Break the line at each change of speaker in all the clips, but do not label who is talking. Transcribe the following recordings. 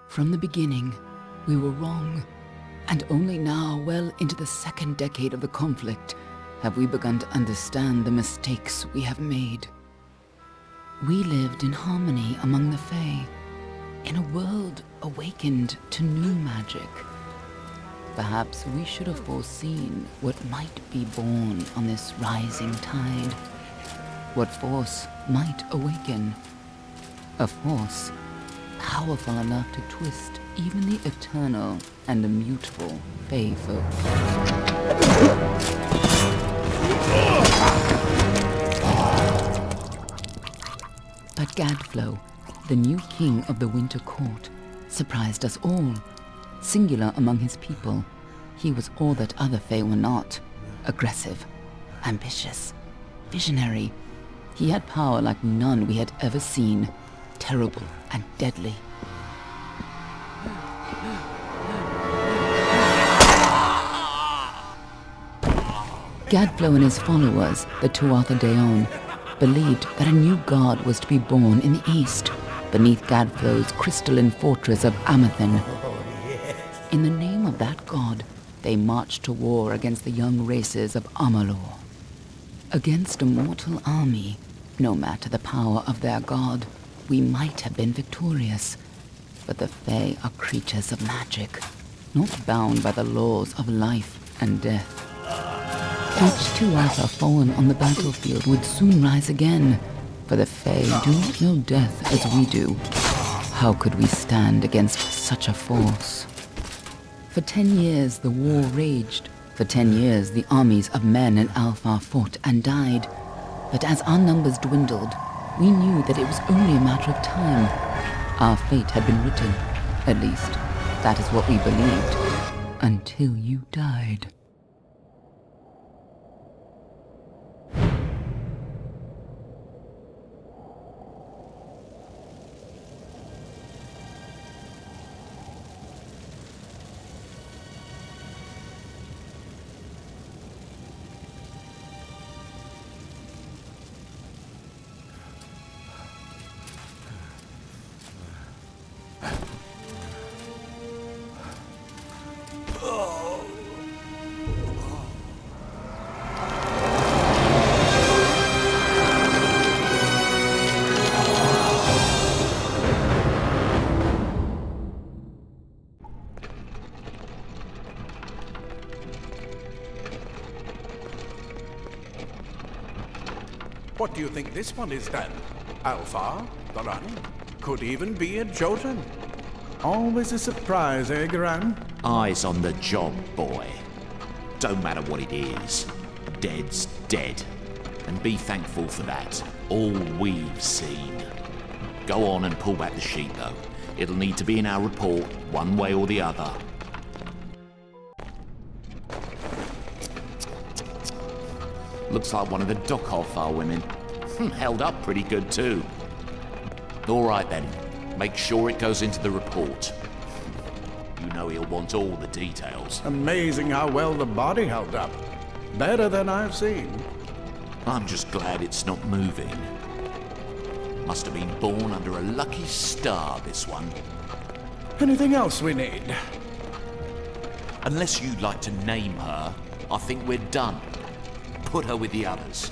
From the beginning, we were wrong. And only now, well into the second decade of the conflict, have we begun to understand the mistakes we have made. We lived in harmony among the Fae, in a world awakened to new magic. Perhaps we should have foreseen what might be born on this rising tide. What force might awaken. A force powerful enough to twist even the eternal and immutable Fae folk. But Gadflow, the new king of the Winter Court, surprised us all. Singular among his people, he was all that other Fae were not. Aggressive, ambitious, visionary. He had power like none we had ever seen, terrible and deadly. Gadflow and his followers, the Tuatha Deon, believed that a new god was to be born in the east, beneath Gadflow's crystalline fortress of Amathen. In the name of that god, they marched to war against the young races of Amalur. Against a mortal army, no matter the power of their god, we might have been victorious. But the Fae are creatures of magic, not bound by the laws of life and death. Each Tuatha fallen on the battlefield would soon rise again, for the Fae do not know death as we do. How could we stand against such a force? For 10 years the war raged. For 10 years the armies of Men and Alpha fought and died. But as our numbers dwindled, we knew that it was only a matter of time. Our fate had been written. At least, that is what we believed. Until you died.
What do you think this one is then? Alpha? The Rani? Could even be a Jotun. Always a surprise, eh, Grant?
Eyes on the job, boy. Don't matter what it is. Dead's dead. And be thankful for that. All we've seen. Go on and pull back the sheet, though. It'll need to be in our report, one way or the other. Looks like one of the Dokar women. Held up pretty good, too. All right, then. Make sure it goes into the report. You know he'll want all the details.
Amazing how well the body held up. Better than I've seen.
I'm just glad it's not moving. Must have been born under a lucky star, this one.
Anything else we need?
Unless you'd like to name her, I think we're done. Put her with the others.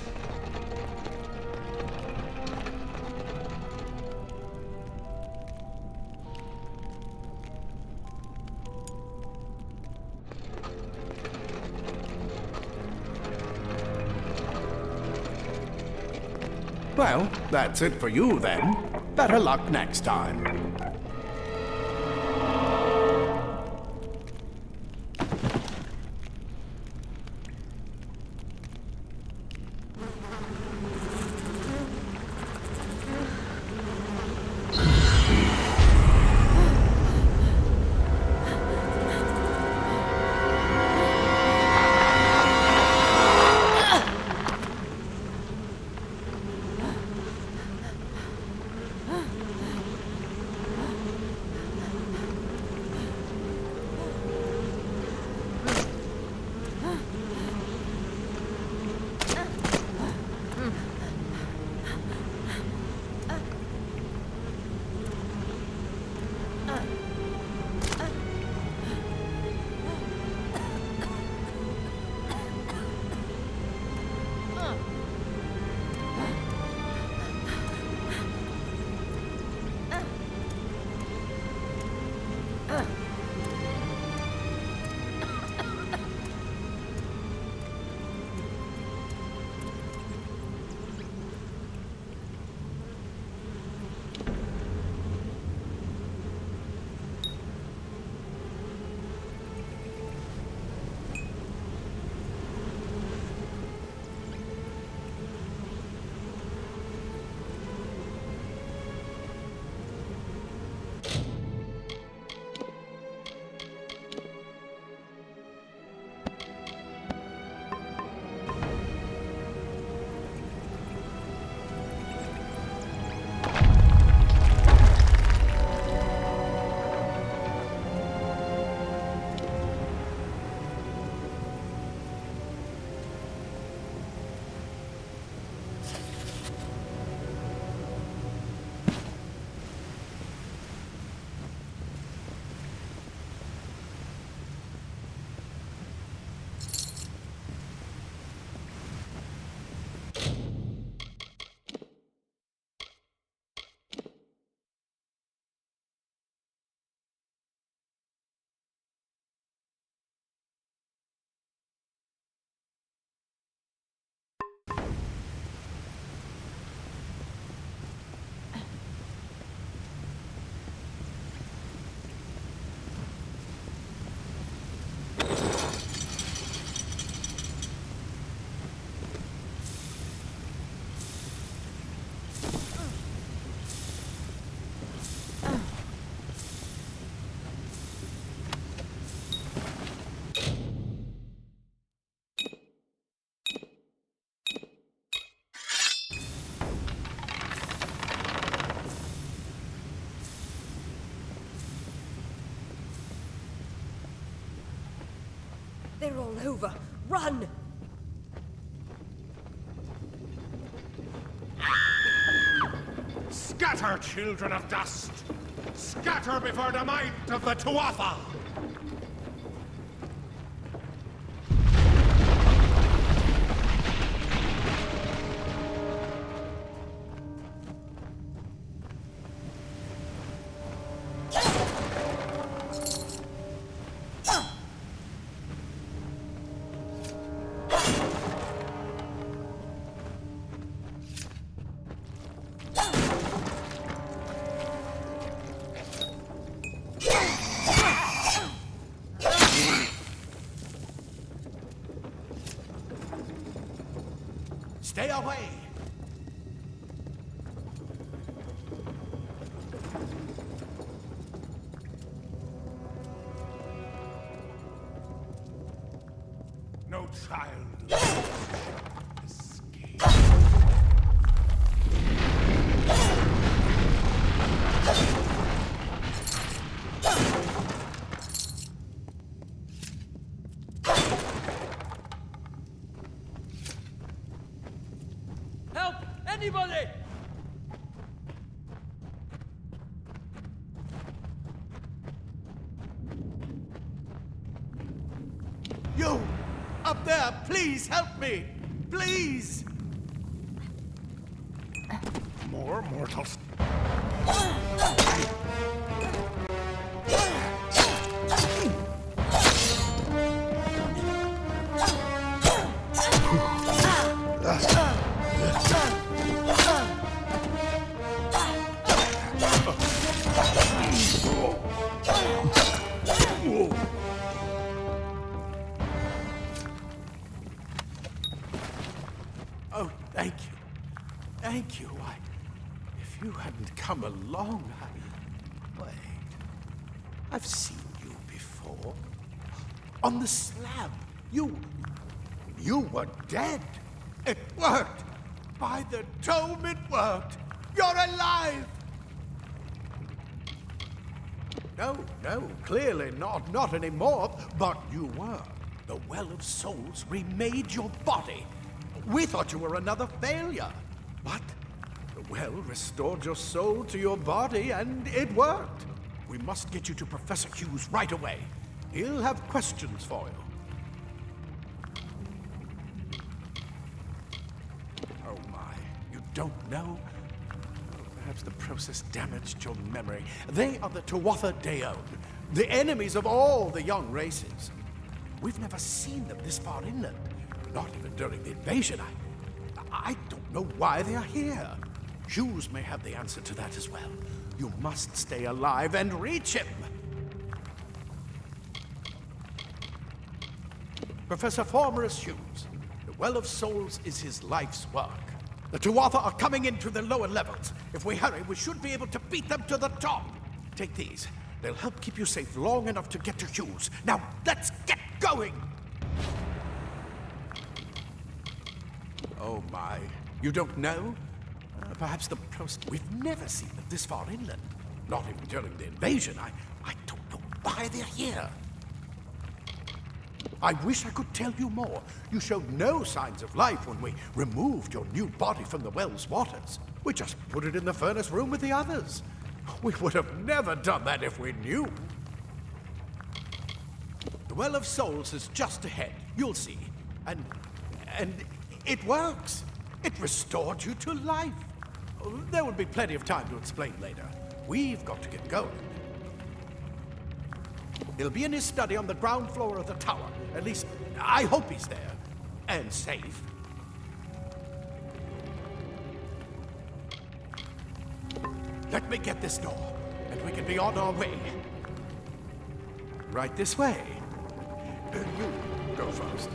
Well, that's it for you then. Better luck next time.
They're all over. Run!
Scatter, children of dust! Scatter before the might of the Tuatha!
Stay away!
No child escape.
Help! Anybody!
You! Up there! Please help me! Please!
More mortals.
Oh, thank you. Thank you. If you hadn't come along, Wait. I've seen you before. On the slab. You were dead. It worked. By the tome, it worked. You're alive. No, clearly not anymore. But you were. The Well of Souls remade your body. We thought you were another failure. But the well restored your soul to your body, and it worked. We must get you to Professor Hughes right away. He'll have questions for you. Oh my, you don't know? Perhaps the process damaged your memory. They are the Tuatha Deon, the enemies of all the young races. We've never seen them this far inland, not even during the invasion. I don't know why they are here. Hughes may have the answer to that as well. You must stay alive and reach him. Professor Formerus Hughes, the Well of Souls is his life's work. The Tuatha are coming into the lower levels. If we hurry, we should be able to beat them to the top. Take these. They'll help keep you safe long enough to get to Hughes. Now, let's get going! Oh my, you don't know? Perhaps the process... We've never seen them this far inland. Not even during the invasion. I don't know why they're here. I wish I could tell you more. You showed no signs of life when we removed your new body from the well's waters. We just put it in the furnace room with the others. We would have never done that if we knew. The Well of Souls is just ahead. You'll see. And it works. It restored you to life. There will be plenty of time to explain later. We've got to get going. He'll be in his study on the ground floor of the tower. At least, I hope he's there. And safe. Let me get this door, and we can be on our way. Right this way. You go first.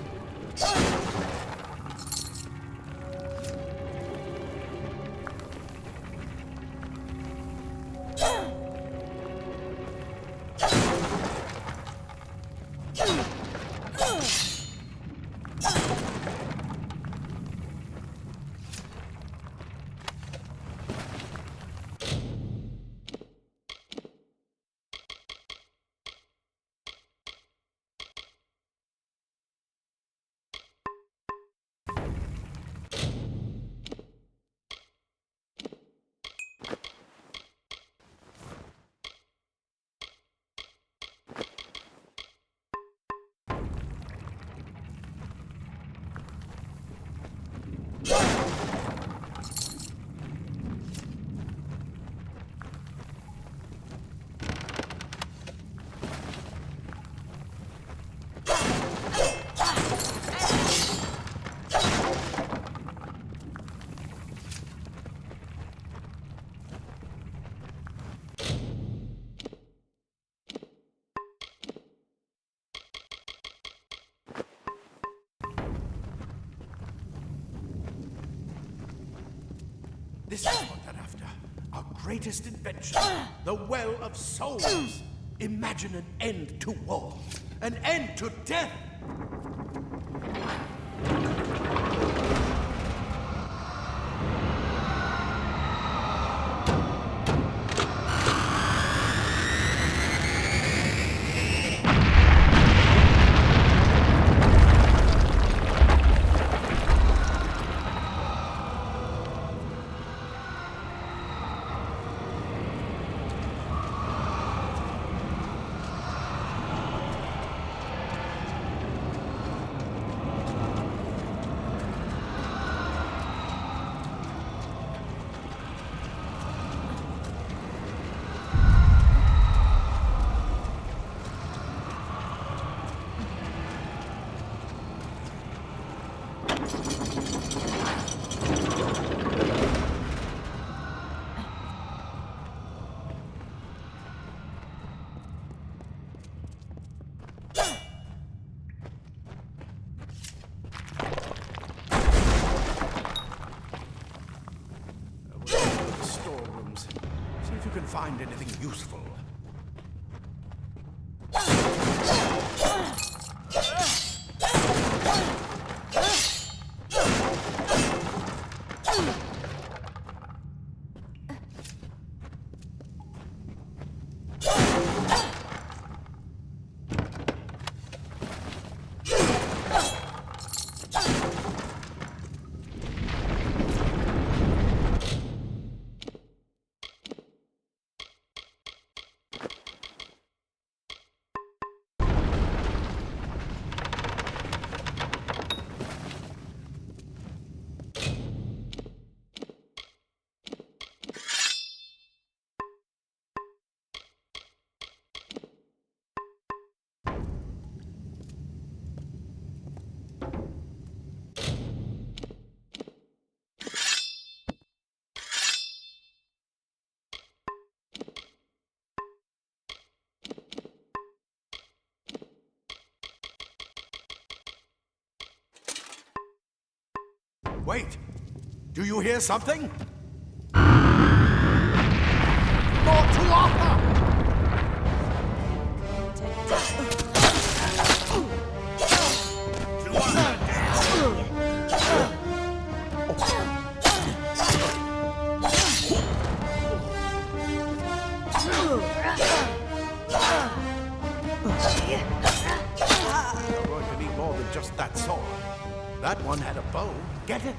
This is what they're after. Our greatest invention, the Well of Souls. Imagine an end to war, an end to death. Find anything useful. Wait! Do you hear something? More Tuatha! You're going to need more than just that sword. That one had a bow. Get it?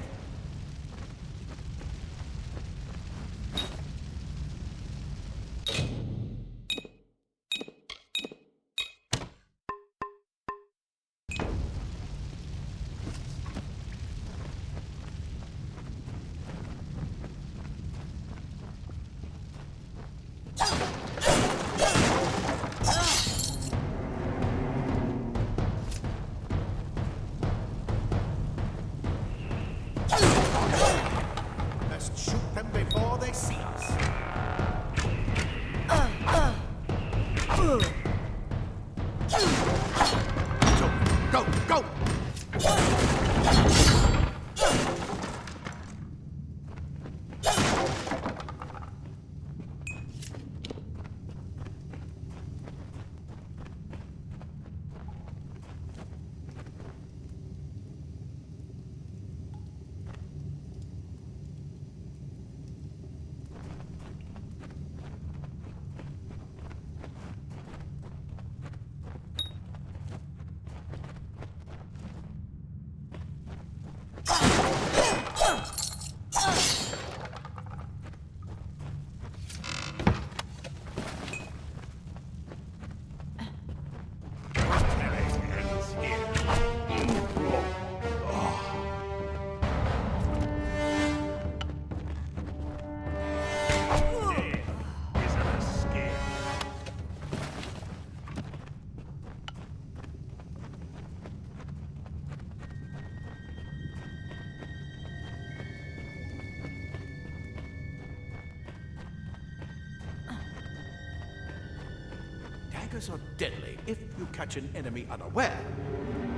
Daggers are deadly if you catch an enemy unaware.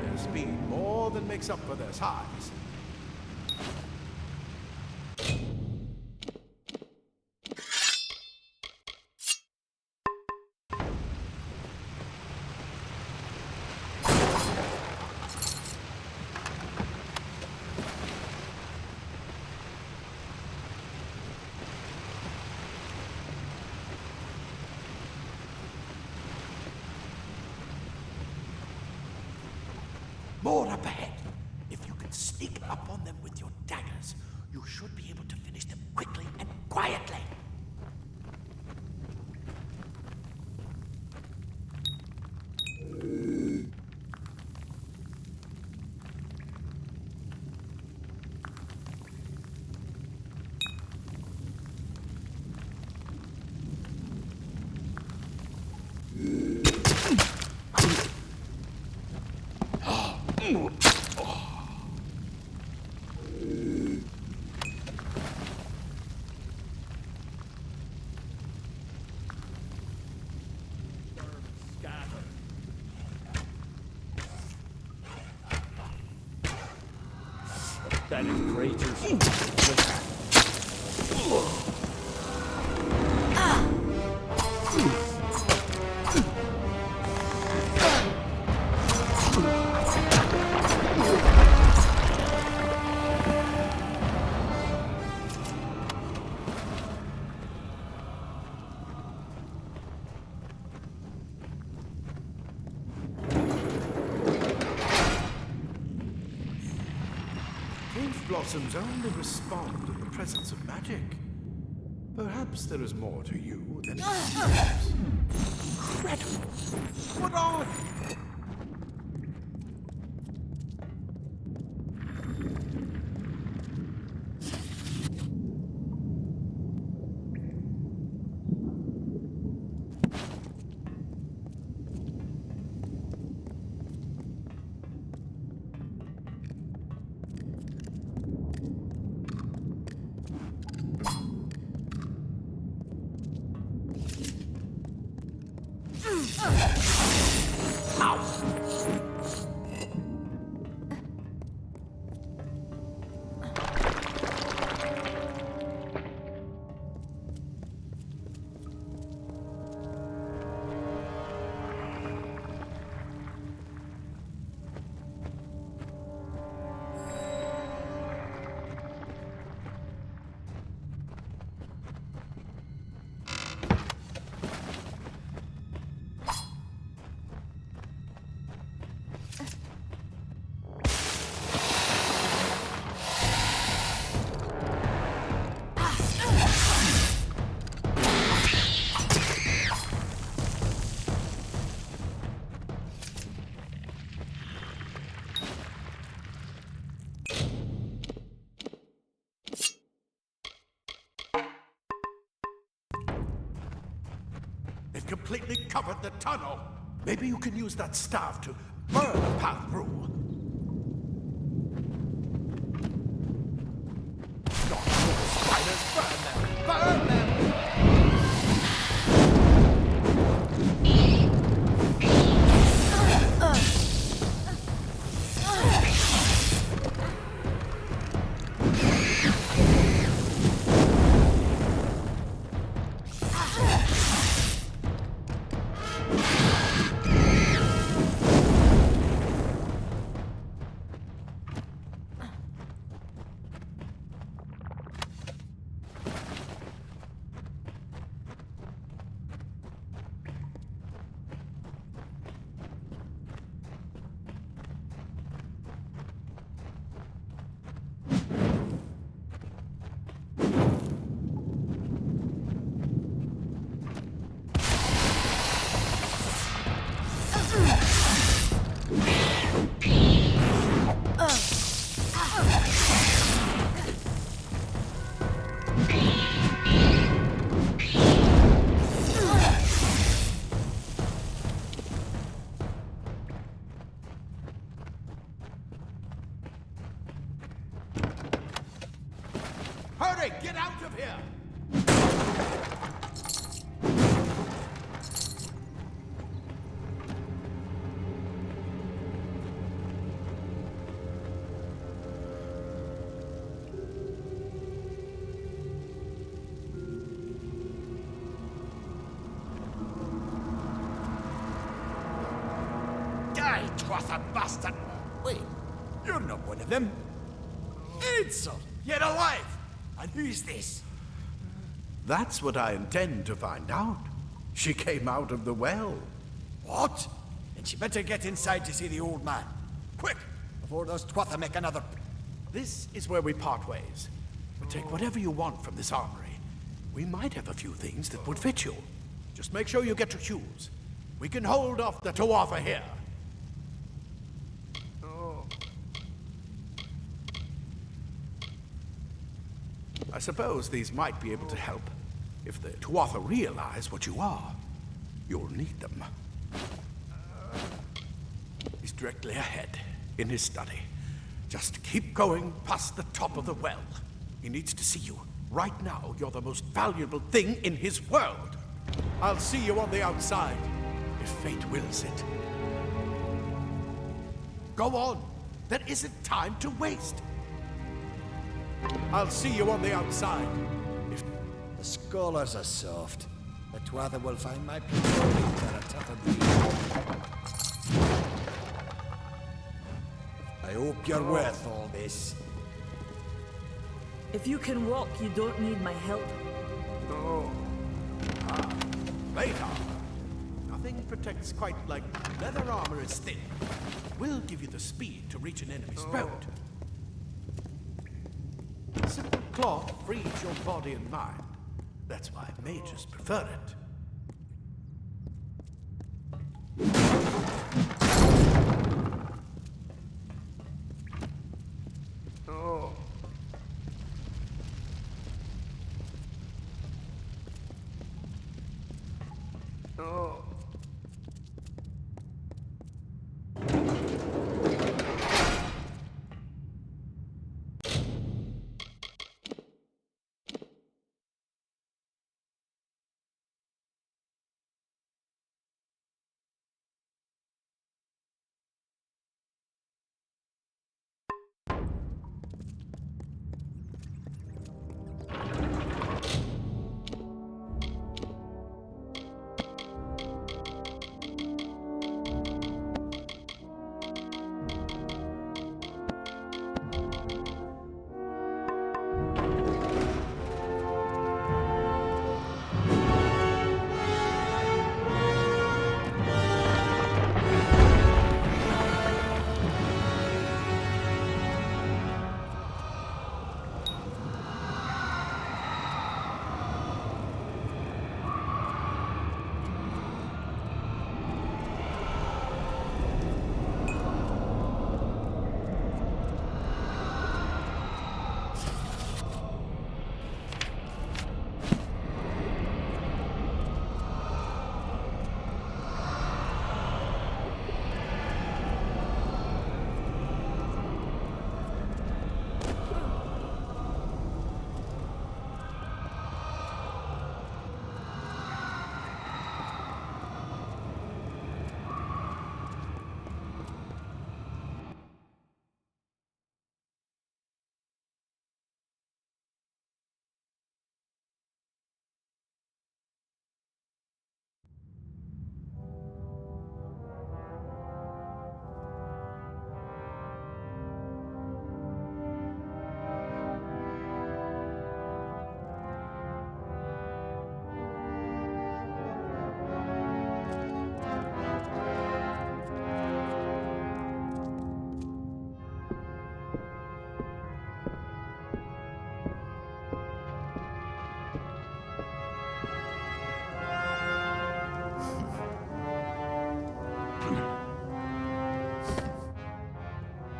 Their speed more than makes up for their size. more up ahead. If you can sneak up on them with your daggers, you should be able to finish them quickly and quietly.
That is creatures.
Blossoms only respond in the presence of magic. Perhaps there is more to you than it seems. Incredible! What on? It completely covered the tunnel. Maybe you can use that staff to burn a path through. Spiders, burn them! Burn them! Hurry, get out of here!
Die, twas a bastard!
Wait,
You're not one of them. Ansel, yet alive! And who's this?
that's what I intend to find out. She came out of the well.
What? Then she better get inside to see the old man. Quick, before those Tuatha make another...
This is where we part ways. But take whatever you want from this armory. We might have a few things that would fit you. Just make sure you get your shoes. We can hold off the Tuatha here. I suppose these might be able to help. If the Tuatha realize what you are, you'll need them. He's directly ahead, in his study. Just keep going past the top of the well. He needs to see you. Right now, you're the most valuable thing in his world. I'll see you on the outside, if fate wills it. Go on. There isn't time to waste. I'll see you on the outside. If
The scholars are soft. The Tuatha will find my people are a tougher breed. I hope you're worth all this.
If you can walk, you don't need my help.
plate armor. Nothing protects quite like leather armor is thin. We'll give you the speed to reach an enemy's throat. Simple cloth frees your body and mind. That's why mages prefer it.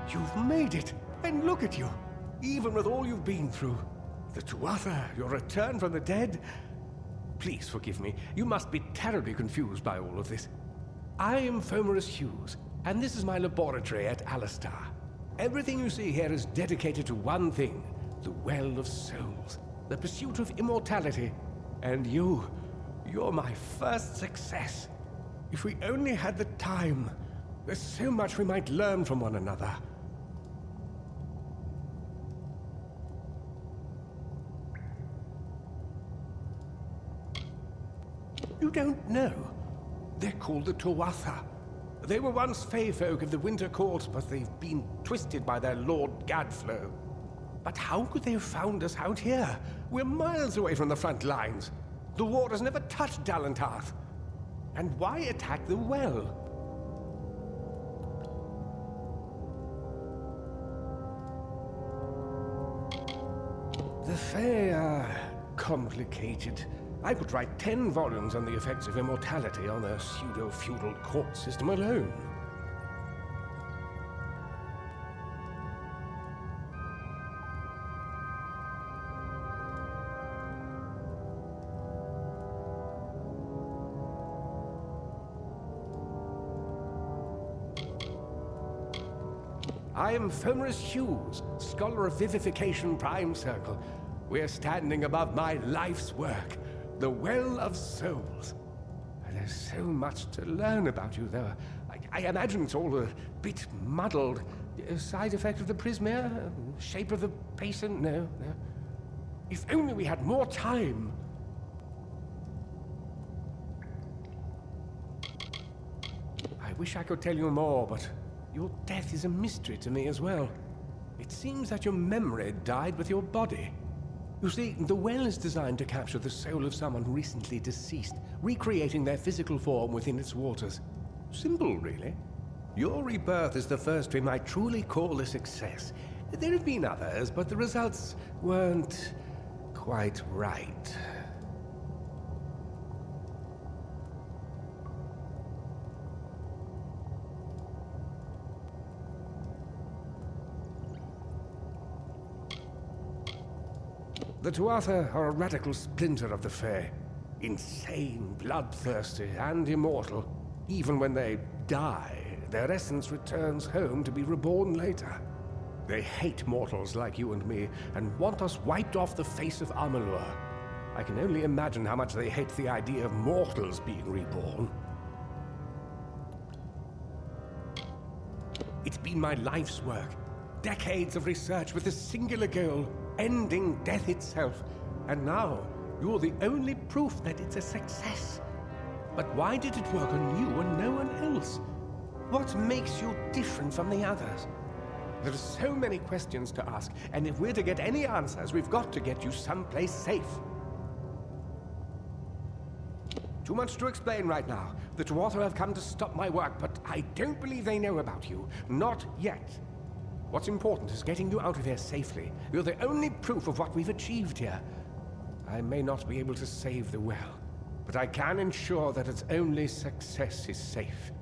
You've made it, and look at you. Even with all you've been through. The Tuatha, your return from the dead. Please forgive me. You must be terribly confused by all of this. I am Fomerus Hughes, and this is my laboratory at Alistar. Everything you see here is dedicated to one thing, the Well of Souls, the pursuit of immortality. And you're my first success. If we only had the time, there's so much we might learn from one another. You don't know. They're called the Tuatha. They were once Fey folk of the Winter Court, but they've been twisted by their Lord Gadflow. But how could they have found us out here? We're miles away from the front lines. The war has never touched Dalentarth. And why attack the well? The Fae are complicated. I could write 10 volumes on the effects of immortality on their pseudo-feudal court system alone. I am Fomorus Hughes, Scholar of Vivification Prime Circle. We're standing above my life's work, the Well of Souls. There's so much to learn about you, though. I imagine it's all a bit muddled. A side effect of the prismere? Shape of the basin? No. If only we had more time. I wish I could tell you more, but your death is a mystery to me as well. It seems that your memory died with your body. You see, the well is designed to capture the soul of someone recently deceased, recreating their physical form within its waters. Simple, really. Your rebirth is the first we might truly call a success. There have been others, but the results weren't quite right. The Tuatha are a radical splinter of the Fae. Insane, bloodthirsty, and immortal. Even when they die, their essence returns home to be reborn later. They hate mortals like you and me, and want us wiped off the face of Amalur. I can only imagine how much they hate the idea of mortals being reborn. It's been my life's work. Decades of research with a singular goal, ending death itself. And now, you're the only proof that it's a success. But why did it work on you and no one else? What makes you different from the others? There are so many questions to ask, and if we're to get any answers, we've got to get you someplace safe. Too much to explain right now. The Tuatha have come to stop my work, but I don't believe they know about you. Not yet. What's important is getting you out of here safely. You're the only proof of what we've achieved here. I may not be able to save the well, but I can ensure that its only success is safe.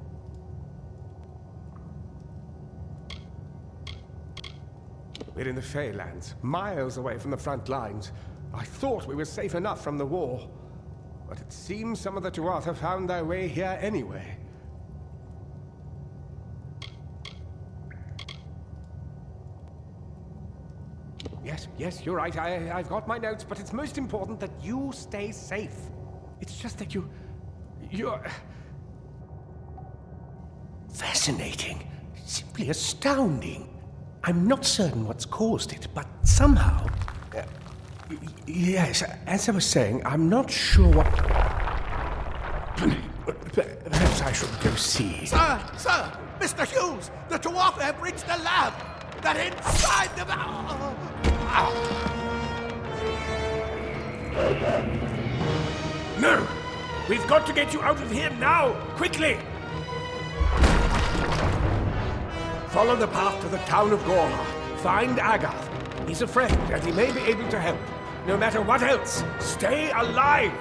We're in the Faelands, miles away from the front lines. I thought we were safe enough from the war, but it seems some of the Tuatha found their way here anyway. Yes, you're right. I've got my notes, but it's most important that you stay safe. It's just that you're... fascinating. Simply astounding. I'm not certain what's caused it, but somehow... yes, as I was saying, I'm not sure what... Perhaps I should go see.
Sir! Mr. Hughes! The Tuatha have reached the lab! They're inside the...
No! We've got to get you out of here now! Quickly! Follow the path to the town of Gorha. Find Agath. He's a friend, and he may be able to help. No matter what else, stay alive!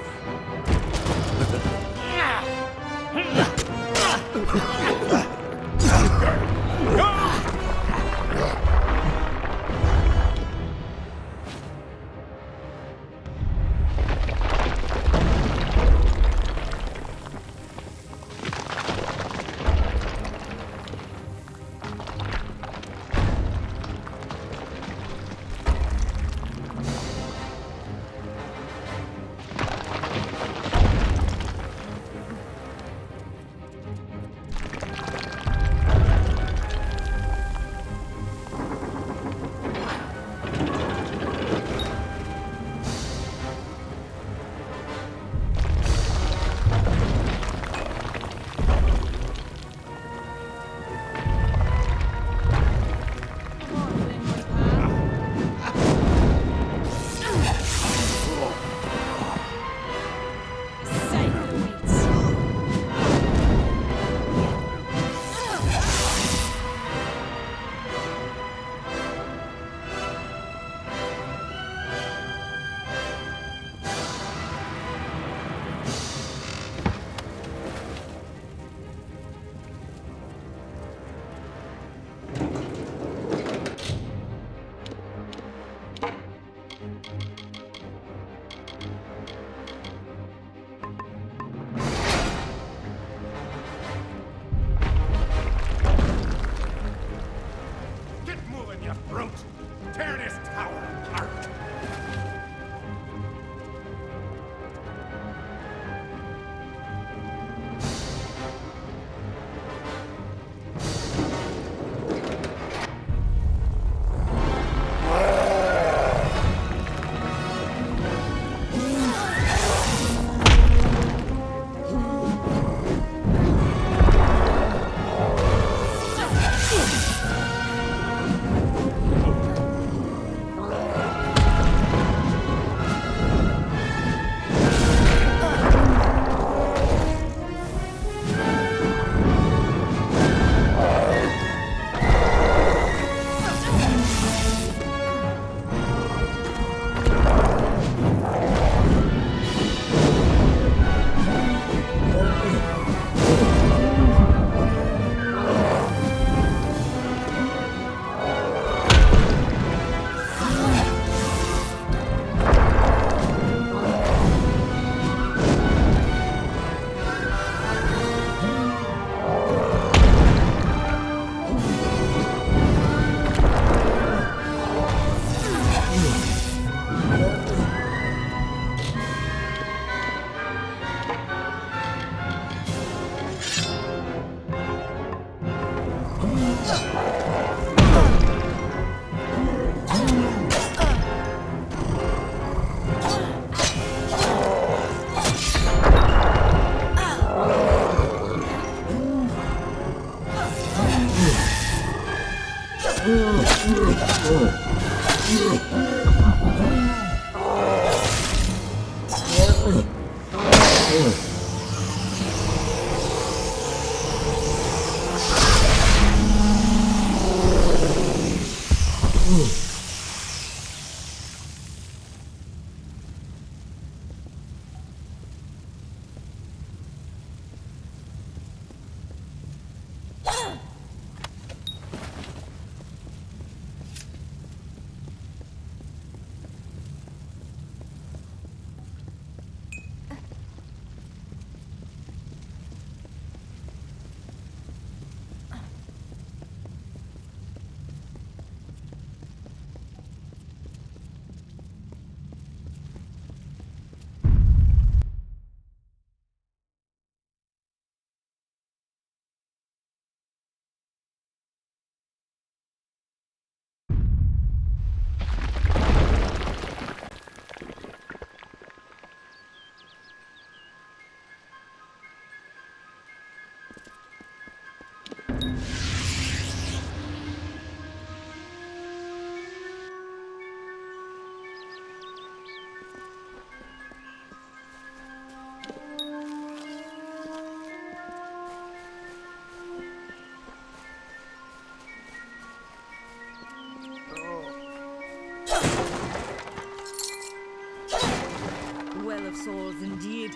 souls indeed.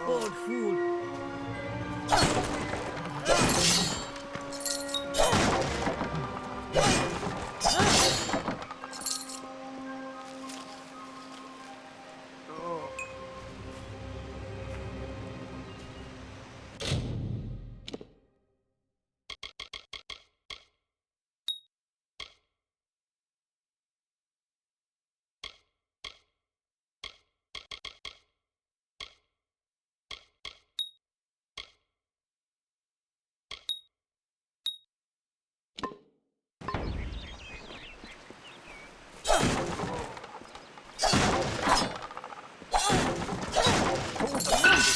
Old fool.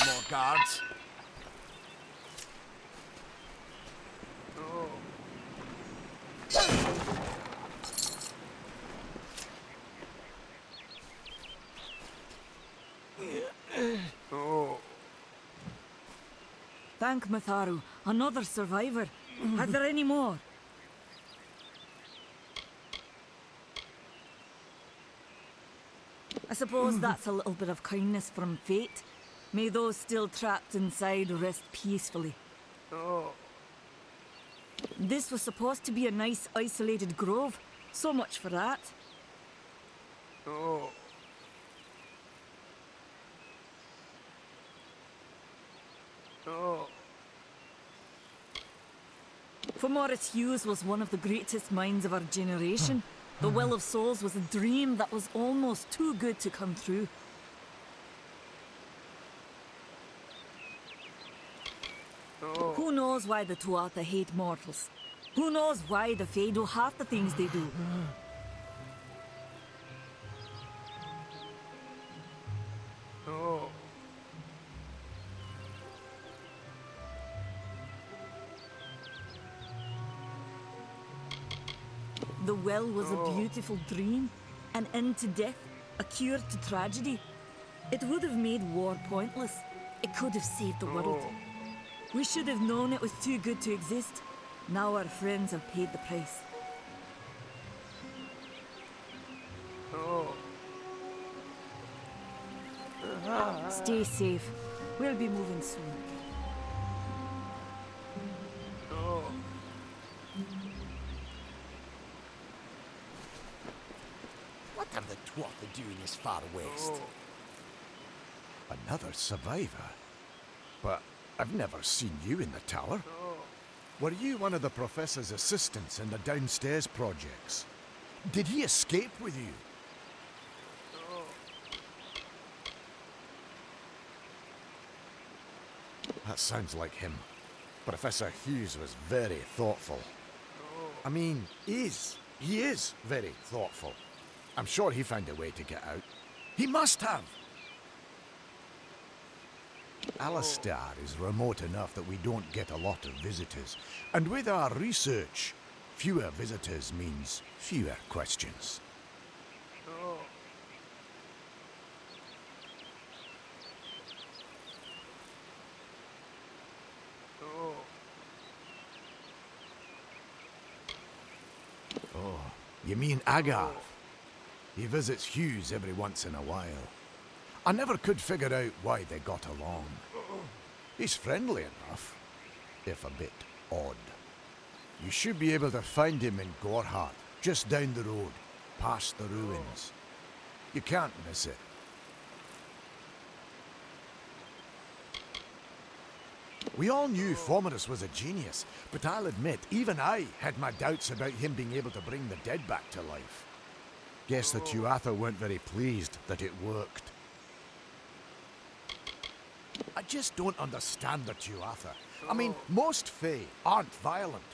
More guards.
Thank Matharu, another survivor. Are there any more? I suppose that's a little bit of kindness from fate. May those still trapped inside rest peacefully. This was supposed to be a nice isolated grove. So much for that. For Morris Hughes was one of the greatest minds of our generation. The Well of Souls was a dream that was almost too good to come true. Who knows why the Tuatha hate mortals? Who knows why the Fae do half the things they do? The well was a beautiful dream, an end to death, a cure to tragedy. It would have made war pointless. It could have saved the world. We should have known it was too good to exist. Now our friends have paid the price. Stay safe. We'll be moving soon.
What are the Tuatha doing this far west?
Another survivor? But I've never seen you in the tower. Were you one of the Professor's assistants in the downstairs projects? Did he escape with you? That sounds like him. Professor Hughes was very thoughtful. I mean, he is very thoughtful. I'm sure he found a way to get out. He must have! Alistair is remote enough that we don't get a lot of visitors. And with our research, fewer visitors means fewer questions. Oh, you mean Agar? He visits Hughes every once in a while. I never could figure out why they got along. He's friendly enough, if a bit odd. You should be able to find him in Gorhart, just down the road, past the ruins. You can't miss it. We all knew Fomerus was a genius, but I'll admit, even I had my doubts about him being able to bring the dead back to life. Guess the Tuatha weren't very pleased that it worked. I just don't understand the Tuatha. I mean, most Fae aren't violent.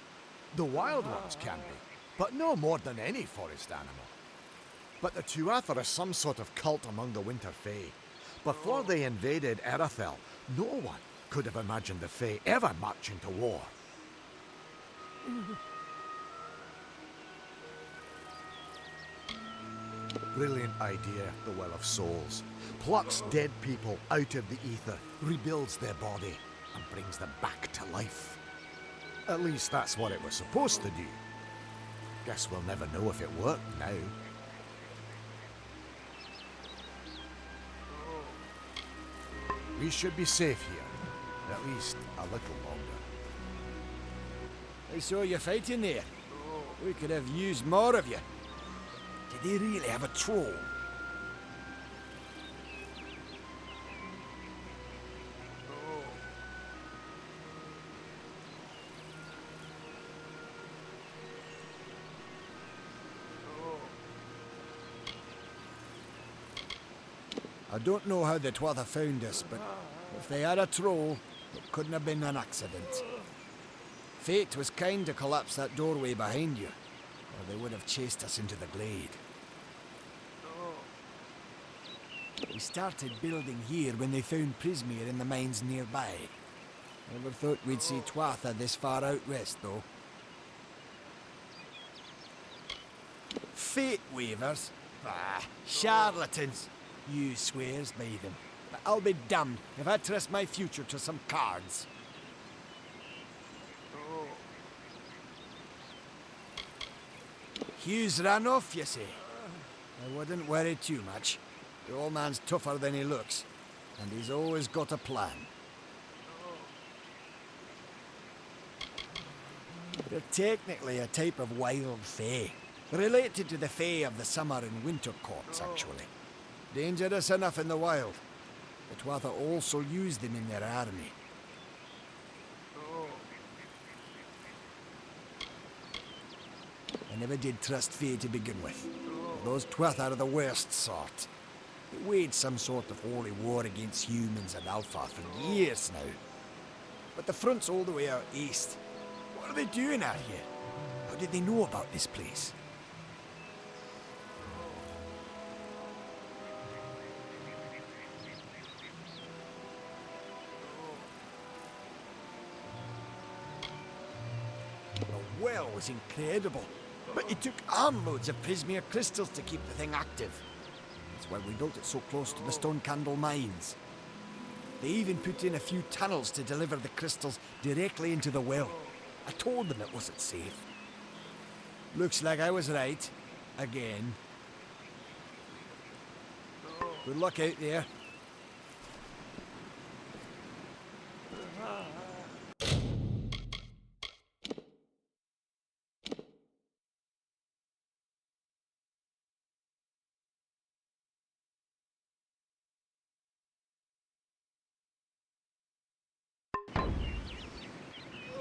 The wild ones can be, but no more than any forest animal. But the Tuatha are some sort of cult among the Winter Fae. Before they invaded Erethel, no one could have imagined the Fae ever marching to war. Brilliant idea, the Well of Souls. Plucks dead people out of the ether, rebuilds their body, and brings them back to life. At least that's what it was supposed to do. Guess we'll never know if it worked now. We should be safe here. At least a little longer.
I saw you fighting there. We could have used more of you. Did they really have a troll? I don't know how the Twatha found us, but if they had a troll, it couldn't have been an accident. Fate was kind to collapse that doorway behind you, or they would have chased us into the glade. We started building here when they found Prismere in the mines nearby. Never thought we'd see Twatha this far out west, though. Fate weavers? Ah, charlatans. You swears by them. But I'll be damned if I trust my future to some cards. Hugh's ran off, you say? I wouldn't worry too much. The old man's tougher than he looks, and he's always got a plan. They're technically a type of wild fae, related to the fae of the summer and winter courts, actually. Dangerous enough in the wild, but Twatha also use them in their army. I never did trust fae to begin with. Those Twatha are the worst sort. They waged some sort of holy war against humans and Alpha for years now. But the front's all the way out east. What are they doing out here? How did they know about this place? The well was incredible, but it took armloads of Prismere crystals to keep the thing active. That's why we built it so close to the Stone Candle mines. They even put in a few tunnels to deliver the crystals directly into the well. I told them it wasn't safe. Looks like I was right. Again. Good luck out there.